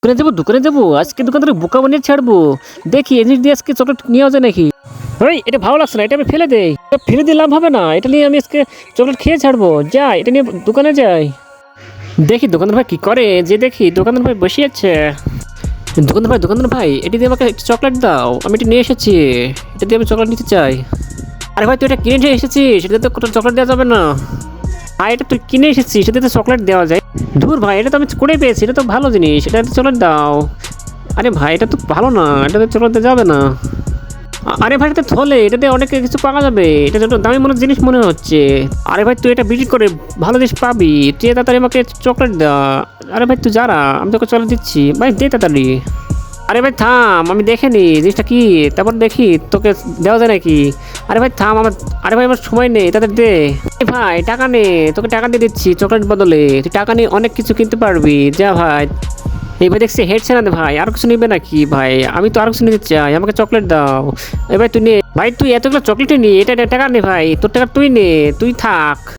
দোকানে যাবো আজকে দোকান থেকে বোকা বানিয়ে ছাড়বো। দেখি এই জিনিস দিয়ে আজকে চকলেট নেওয়া যায় নাকি। ওই এটা ভালো লাগছে না, এটা আমি ফেলে দেই। ফেলে দিয়ে লাভ হবে না, এটা নিয়ে আমি আজকে চকলেট খেয়ে ছাড়বো। যাই এটা নিয়ে দোকানে যাই, দেখি দোকানদার ভাই কি করে। যে দেখি দোকানদার ভাই বসে আছে। দোকানদার ভাই এটি দিয়ে আমাকে একটু চকলেট দাও, আমি এটা নিয়ে এসেছি। এটা দিয়ে আমি চকলেট নিতে চাই। আরে ভাই তুই এটা কিনে নিয়ে এসেছিস, সেটা তো কোনো চকলেট দেওয়া যাবে না। আর এটা তুই কিনে এসেছিস, সেটাতে চকলেট দেওয়া যায়? ধুর ভাই, এটা তো আমি করে পেয়েছি, এটা তো ভালো জিনিস, এটা চকলেট দাও। আরে ভাই এটা তো ভালো না, এটাতে চকলেট দেওয়া যাবে না। আরে ভাই এটা থলে, এটাতে অনেক কিছু পাওয়া যাবে, এটা তো দামি মনে জিনিস মনে হচ্ছে। আরে ভাই তুই এটা বিক্রি করে ভালো জিনিস পাবি, তুই তাড়াতাড়ি আমাকে চকলেট দা। আরে ভাই তুই যারা, আমি তোকে চকলেট দিচ্ছি, ভাই দে তাড়াতাড়ি। আরে ভাই থাম, আমি দেখে নি জিনিসটা কি, তারপর দেখি তোকে দেওয়া যায় নাকি। আরে ভাই থাম আমার, আরে ভাই আমার সময় নেই, তাদের দে। এ ভাই টাকা নে, তোকে টাকা দিয়ে দিচ্ছি চকলেট বদলে, তুই টাকা নিয়ে অনেক কিছু কিনতে পারবি, যা ভাই। এই ভাই দেখছি হেডছে না ভাই, আর কিছু নিবে নাকি ভাই? আমি তো আর কিছু নিতে চাই, আমাকে চকলেট দাও। এ ভাই তুই নে ভাই, তুই এতগুলো চকলেট নি, এটা টাকা নে ভাই, তোর টাকা তুই নে, তুই থাক।